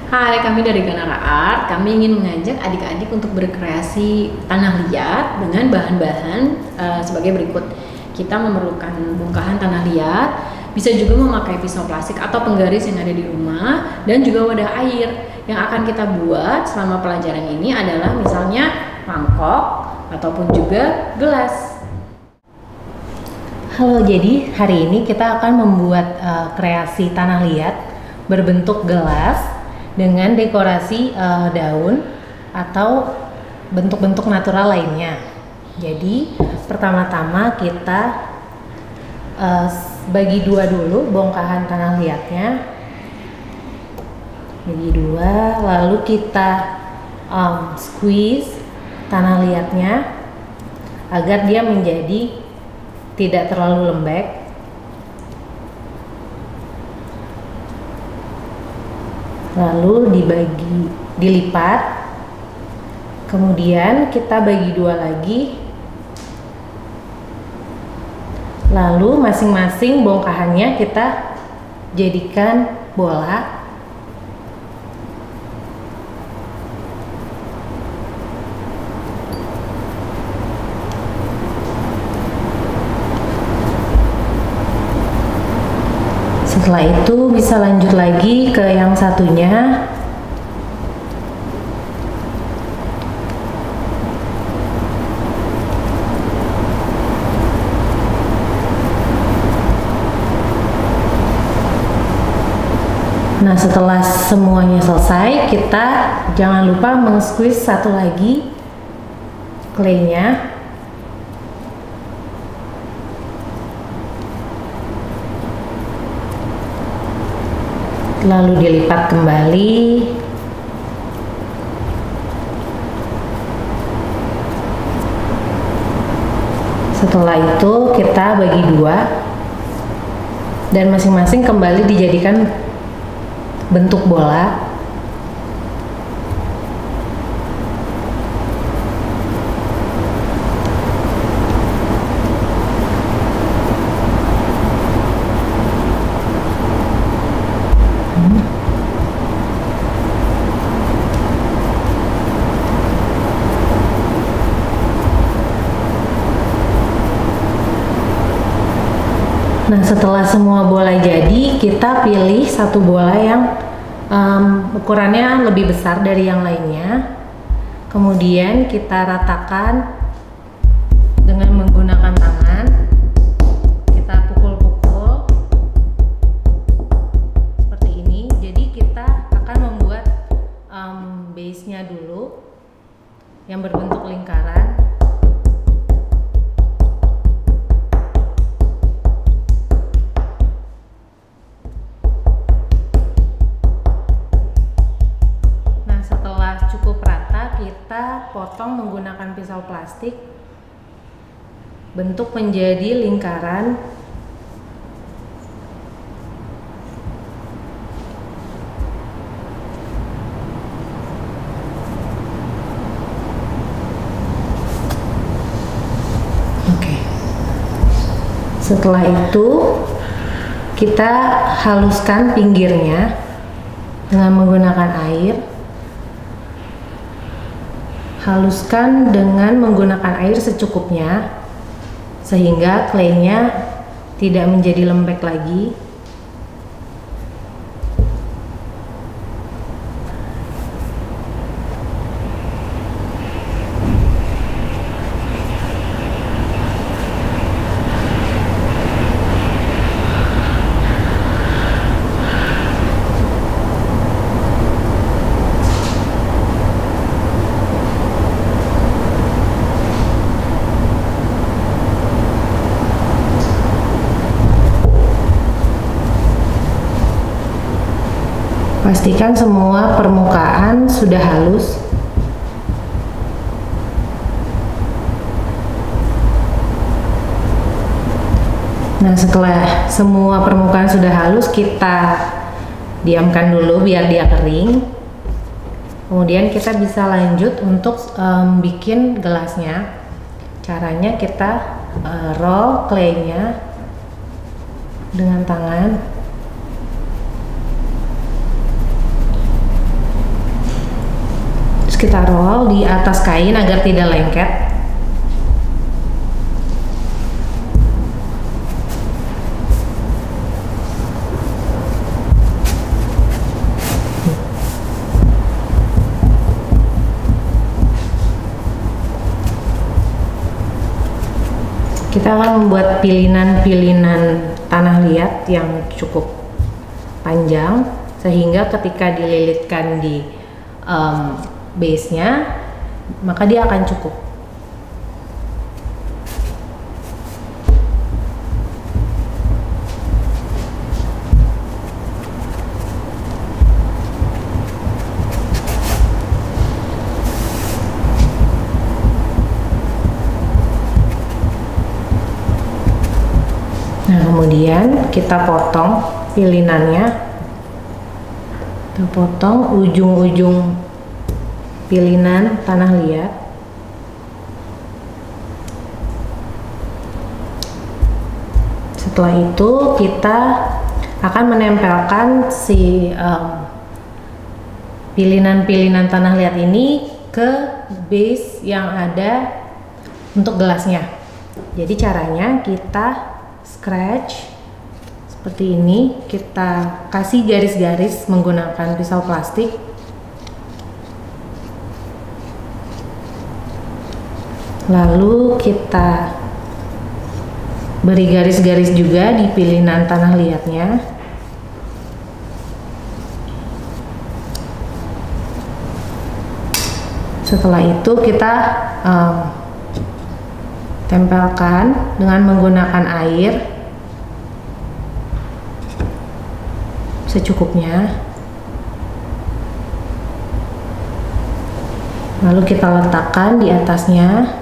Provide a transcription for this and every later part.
Hai, kami dari Ganara Art. Kami ingin mengajak adik-adik untuk berkreasi tanah liat dengan bahan-bahan sebagai berikut. Kita memerlukan bongkahan tanah liat, bisa juga memakai pisau plastik atau penggaris yang ada di rumah, dan juga wadah air. Yang akan kita buat selama pelajaran ini adalah misalnya mangkok ataupun juga gelas. Halo, jadi hari ini kita akan membuat kreasi tanah liat berbentuk gelas dengan dekorasi daun atau bentuk-bentuk natural lainnya. Jadi pertama-tama kita bagi dua dulu bongkahan tanah liatnya, bagi dua, lalu kita squeeze tanah liatnya agar dia menjadi tidak terlalu lembek. Lalu dilipat, kemudian kita bagi dua lagi, lalu masing-masing bongkahannya kita jadikan bola. Setelah itu bisa lanjut lagi ke yang satunya. Nah, setelah semuanya selesai, kita jangan lupa meng-squeeze satu lagi claynya. Lalu dilipat kembali. Setelah itu kita bagi dua dan masing-masing kembali dijadikan bentuk bola. Nah, setelah semua bola jadi, kita pilih satu bola yang ukurannya lebih besar dari yang lainnya. Kemudian kita ratakan dengan menggunakan tangan. Kita pukul-pukul seperti ini. Jadi kita akan membuat base-nya dulu yang berbentuk lingkaran. Kita potong menggunakan pisau plastik, bentuk menjadi lingkaran. Oke. Setelah itu kita haluskan pinggirnya dengan menggunakan air. Haluskan dengan menggunakan air secukupnya sehingga claynya tidak menjadi lembek lagi. Pastikan semua permukaan sudah halus. Nah, setelah semua permukaan sudah halus, kita diamkan dulu biar dia kering. Kemudian kita bisa lanjut untuk bikin gelasnya. Caranya kita roll claynya dengan tangan. Terus kita roll di atas kain agar tidak lengket. Kita akan membuat pilinan-pilinan tanah liat yang cukup panjang sehingga ketika dililitkan di base-nya maka dia akan cukup. Nah, kemudian kita potong pilinannya. Kita potong ujung-ujung pilinan tanah liat. Setelah itu kita akan menempelkan si pilinan-pilinan tanah liat ini ke base yang ada untuk gelasnya. Jadi caranya kita scratch seperti ini, kita kasih garis-garis menggunakan pisau plastik. Lalu kita beri garis-garis juga di pilihan tanah liatnya. Setelah itu kita tempelkan dengan menggunakan air secukupnya. Lalu kita letakkan di atasnya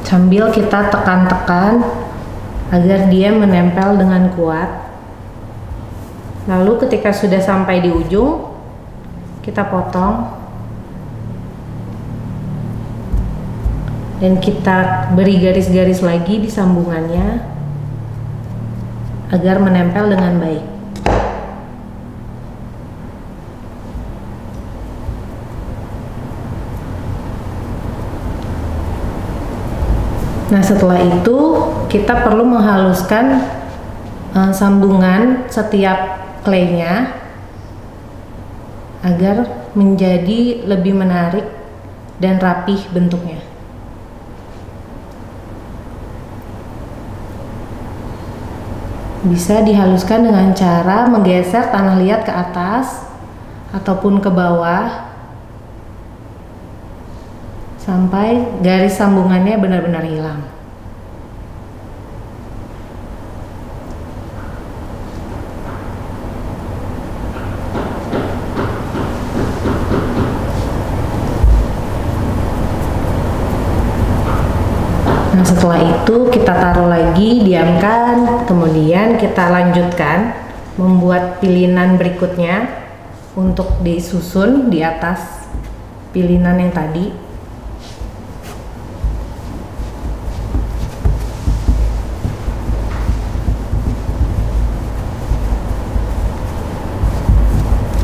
sambil kita tekan-tekan agar dia menempel dengan kuat. Lalu ketika sudah sampai di ujung, kita potong dan kita beri garis-garis lagi di sambungannya agar menempel dengan baik. Nah, setelah itu kita perlu menghaluskan sambungan setiap claynya agar menjadi lebih menarik dan rapih bentuknya. Bisa dihaluskan dengan cara menggeser tanah liat ke atas ataupun ke bawah sampai garis sambungannya benar-benar hilang. Nah, setelah itu kita taruh lagi, diamkan, kemudian kita lanjutkan membuat pilihan berikutnya untuk disusun di atas pilihan yang tadi.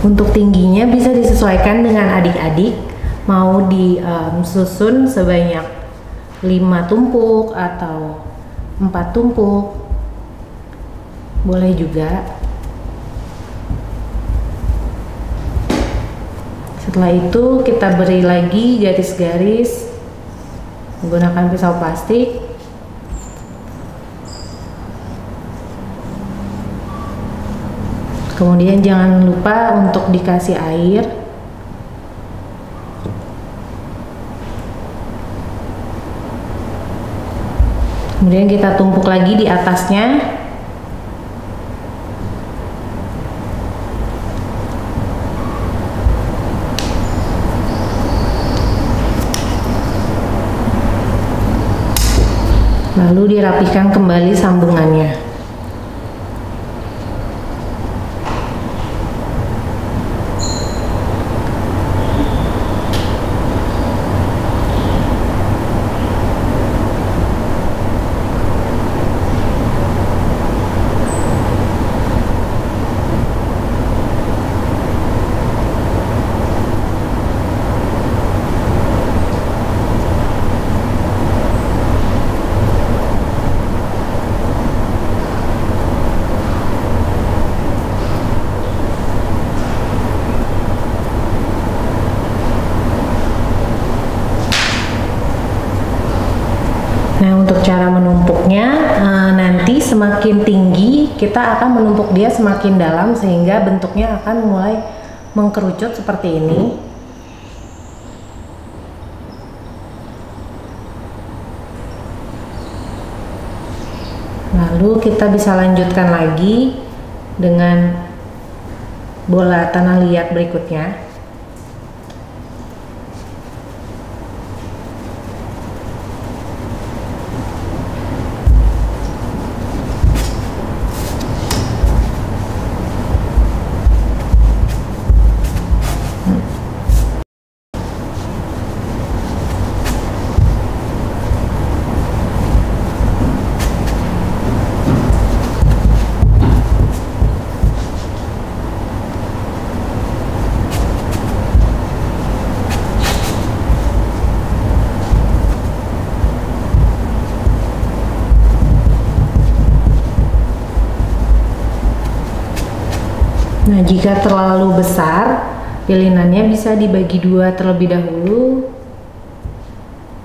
Untuk tingginya bisa disesuaikan dengan adik-adik, mau disusun sebanyak 5 tumpuk atau 4 tumpuk boleh juga. Setelah itu kita beri lagi garis-garis menggunakan pisau plastik. Kemudian jangan lupa untuk dikasih air. Kemudian kita tumpuk lagi di atasnya. Lalu dirapihkan kembali sambungannya. semakin tinggi kita akan menumpuk dia semakin dalam sehingga bentuknya akan mulai mengkerucut seperti ini. Lalu kita bisa lanjutkan lagi dengan bola tanah liat berikutnya. Nah, jika terlalu besar, pilinannya bisa dibagi dua terlebih dahulu.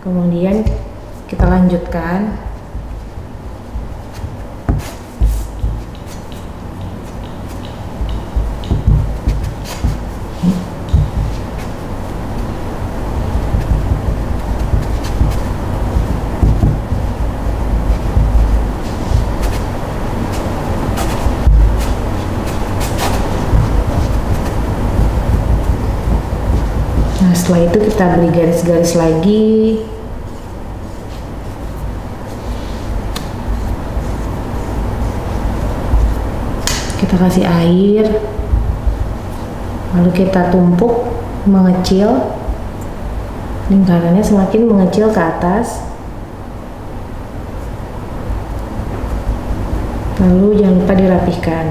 Kemudian kita lanjutkan. Nah, setelah itu kita beri garis-garis lagi. Kita kasih air. Lalu kita tumpuk mengecil. Lingkarannya semakin mengecil ke atas. Lalu jangan lupa dirapihkan.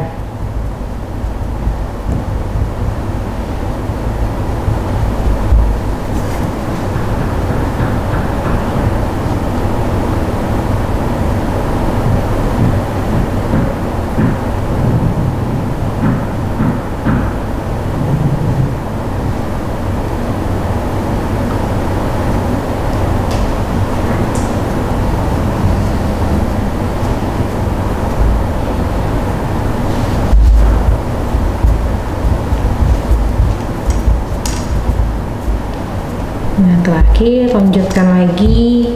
Nah, terakhir lanjutkan lagi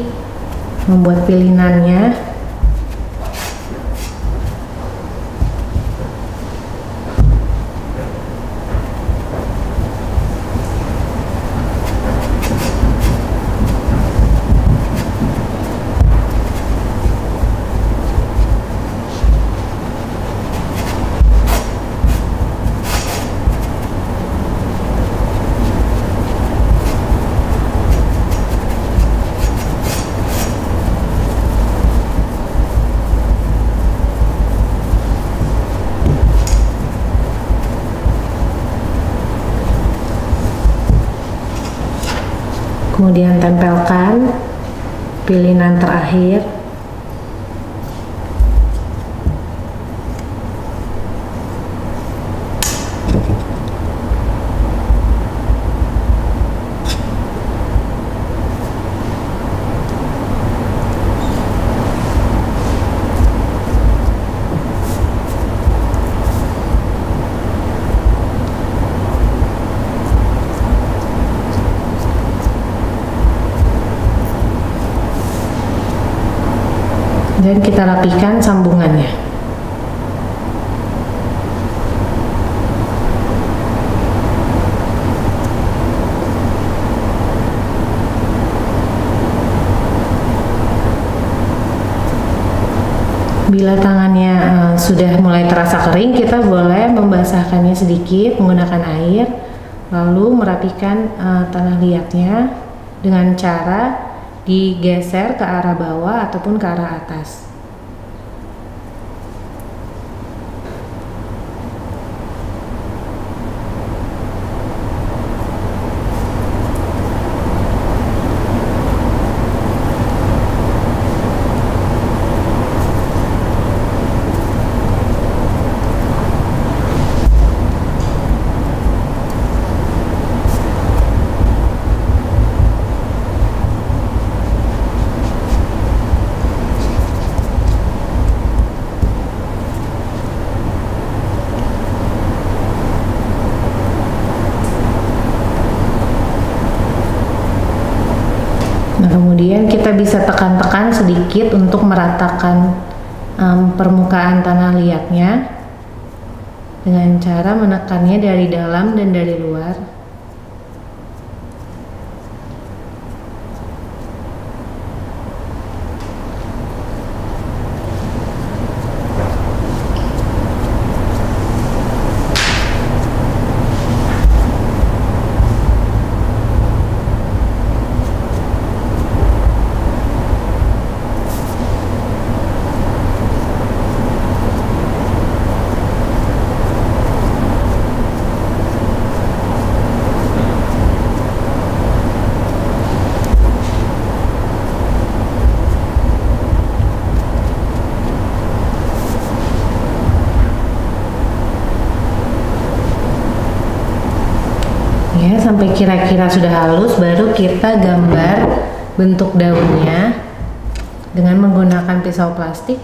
membuat pilinannya. Kemudian tempelkan pilinan terakhir. Dan kita rapihkan sambungannya. Bila tangannya sudah mulai terasa kering, kita boleh membasahkannya sedikit menggunakan air, lalu merapikan tanah liatnya dengan cara digeser ke arah bawah ataupun ke arah atas. kemudian kita bisa tekan-tekan sedikit untuk meratakan permukaan tanah liatnya dengan cara menekannya dari dalam dan dari luar. Ya, sampai kira-kira sudah halus, baru kita gambar bentuk daunnya dengan menggunakan pisau plastik.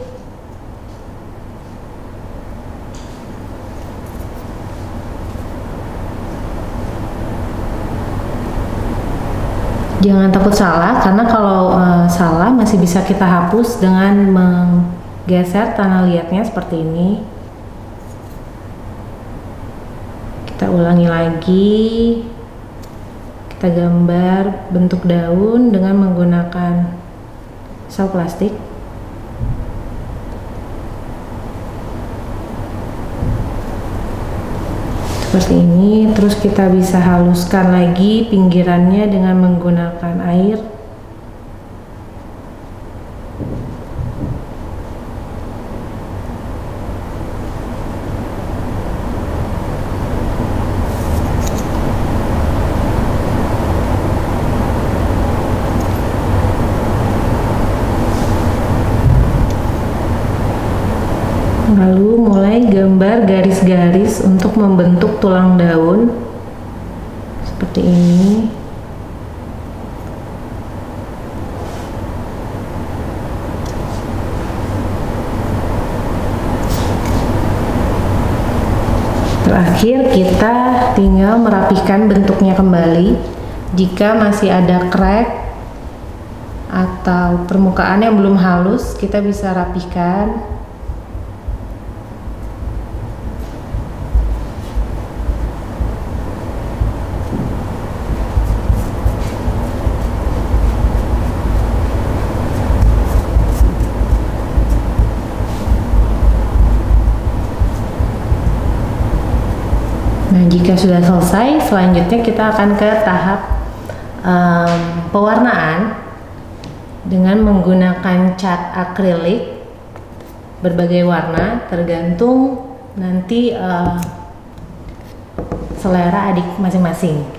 Jangan takut salah, karena kalau salah masih bisa kita hapus dengan menggeser tanah liatnya seperti ini. Kita ulangi lagi, kita gambar bentuk daun dengan menggunakan pisau plastik. Seperti ini, terus kita bisa haluskan lagi pinggirannya dengan menggunakan air. Lalu mulai gambar garis-garis untuk membentuk tulang daun seperti ini. Terakhir kita tinggal merapihkan bentuknya kembali. Jika masih ada crack atau permukaan yang belum halus, kita bisa rapihkan. Nah, jika sudah selesai, selanjutnya kita akan ke tahap pewarnaan dengan menggunakan cat akrilik berbagai warna, tergantung nanti selera adik masing-masing.